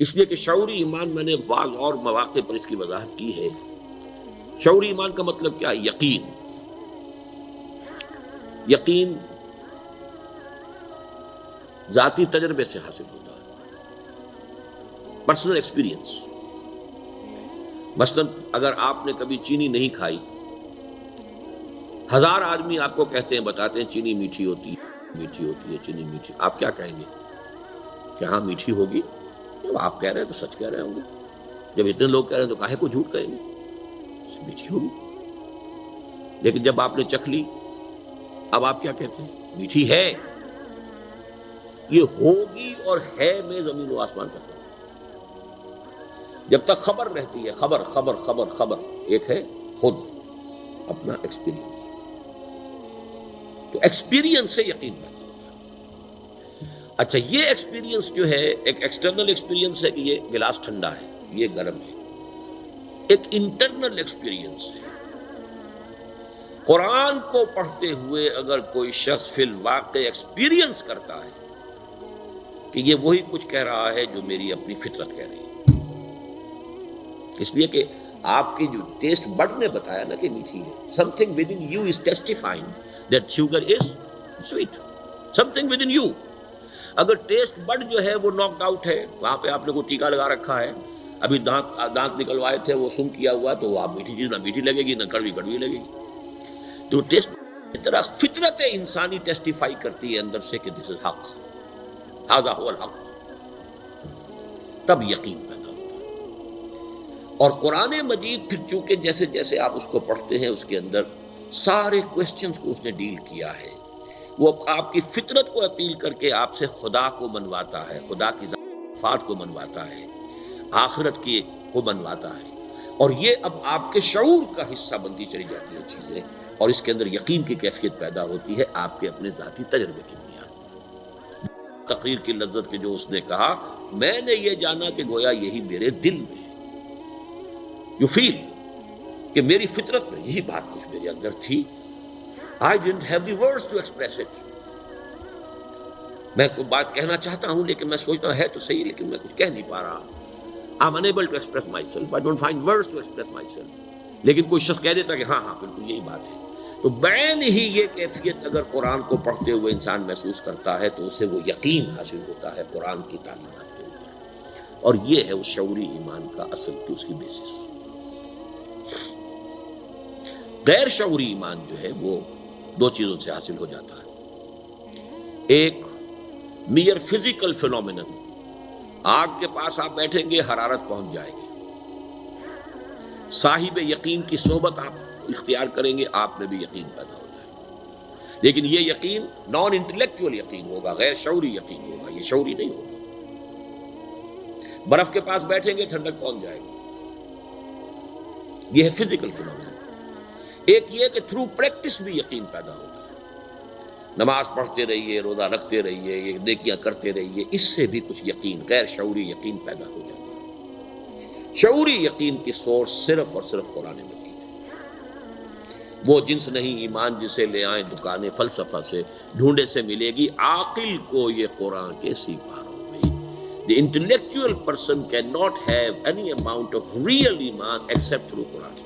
اس لیے کہ شعوری ایمان میں نے بعض اور مواقع پر اس کی وضاحت کی ہے. شعوری ایمان کا مطلب کیا ہے؟ یقین. یقین ذاتی تجربے سے حاصل ہوتا ہے، پرسنل ایکسپیرینس. مثلا اگر آپ نے کبھی چینی نہیں کھائی، 1000 آدمی آپ کو کہتے ہیں، بتاتے ہیں چینی میٹھی ہوتی ہے، میٹھی ہوتی ہے، چینی میٹھی، آپ کیا کہیں گے کہ ہاں میٹھی ہوگی؟ جب آپ کہہ رہے ہیں تو سچ کہہ رہے ہوں گے. جب اتنے لوگ کہہ رہے ہیں تو کاہے کو جھوٹ کہیں گے؟ میٹھی ہوگی. لیکن جب آپ نے چکھ لی، اب آپ کیا کہتے ہیں؟ میٹھی ہے. یہ ہوگی اور ہے میں زمین و آسمان کا فرق. جب تک خبر رہتی ہے، خبر خبر خبر خبر، ایک ہے خود اپنا ایکسپیرینس. تو ایکسپیرینس سے یقین پیدا ہوتا ہے. اچھا، یہ ایکسپیرینس جو ہے ایک ایکسٹرنل ایکسپیرینس ہے کہ یہ گلاس ٹھنڈا ہے، یہ گرم ہے. ایک انٹرنل ایکسپیرینس ہے. قرآن کو پڑھتے ہوئے اگر کوئی شخص فی الواقع ایکسپیرینس کرتا ہے کہ یہ وہی کچھ کہہ رہا ہے جو میری اپنی فطرت کہہ رہی ہے. اس لیے کہ آپ کی جو ٹیسٹ بڈ نے بتایا نا کہ میٹھی ہے. Something with in you is testifying that sugar is sweet. Something with in you. اگر ٹیسٹ بڈ جو ہے وہ ناکڈ آؤٹ ہے، وہاں پہ آپ نے کوئی ٹیکا لگا رکھا ہے، ابھی دانت نکلوائے تھے، وہ سم کیا ہوا، تو آپ میٹھی چیز نہ میٹھی لگے گی، نہ کڑوی کڑوی لگے گی. تو ٹیسٹ کی طرح فطرت انسانی ٹیسٹیفائی کرتی ہے اندر سے کہ دس از حق، ھذا ھو الحق. تب یقین پیدا ہوتا ہے. اور قرآن مجید پھر چونکہ جیسے جیسے آپ اس کو پڑھتے ہیں، اس کے اندر سارے کوسچنز کو اس نے ڈیل کیا ہے. وہ آپ کی فطرت کو اپیل کر کے آپ سے خدا کو منواتا ہے، خدا کی صفات کو منواتا ہے، آخرت کی کو منواتا ہے. اور یہ اب آپ کے شعور کا حصہ بنتی چلی جاتی ہیں چیزیں، اور اس کے اندر یقین کی کیفیت پیدا ہوتی ہے آپ کے اپنے ذاتی تجربے کی بنیاد پر. تقریر کی لذت کے جو اس نے کہا، میں نے یہ جانا کہ گویا یہی میرے دل میں یو فیل کہ میری فطرت میں یہی بات کچھ میرے اندر تھی. I didn't have the words to express it. میں کوئی بات کہنا چاہتا ہوں لیکن میں سوچتا ہوں ہے تو صحیح، لیکن میں کچھ کہہ نہیں پا رہا. I'm unable to express myself. I don't find words to express myself. لیکن کوئی شخص کہہ دیتا کہ ہاں ہاں بالکل یہی بات ہے. تو بعین ہی یہ کیفیت اگر قرآن کو پڑھتے ہوئے انسان محسوس کرتا ہے تو اسے وہ یقین حاصل ہوتا ہے قرآن کی تعلیمات کے اوپر. اور یہ ہے اس شعوری ایمان کا اصل کی اس کی بیسس. غیر شعوری ایمان جو ہے وہ دو چیزوں سے حاصل ہو جاتا ہے. ایک میئر فزیکل فینومینن، آگ کے پاس آپ بیٹھیں گے حرارت پہنچ جائے گی. صاحب یقین کی صحبت آپ اختیار کریں گے، آپ میں بھی یقین پیدا ہو جائے گا. لیکن یہ یقین نان انٹلیکچوئل یقین ہوگا، غیر شعوری یقین ہوگا، یہ شعوری نہیں ہوگا. برف کے پاس بیٹھیں گے ٹھنڈک پہنچ جائے گی، یہ ہے فزیکل فینومینن. ایک یہ کہ تھرو پریکٹس بھی یقین پیدا ہوتا ہے. نماز پڑھتے رہیے، روزہ رکھتے رہیے، یہ نیکیاں کرتے رہیے، اس سے بھی کچھ یقین، غیر شعوری یقین پیدا ہو جاتا ہے. شعوری یقین کی سورس صرف اور صرف قرآن مجید ہے. وہ جنس نہیں ایمان جسے لے آئیں دکانیں فلسفہ سے، ڈھونڈے سے ملے گی عاقل کو یہ قرآن کے سیپاروں میں. The intellectual person cannot have any amount of real iman except through Quran.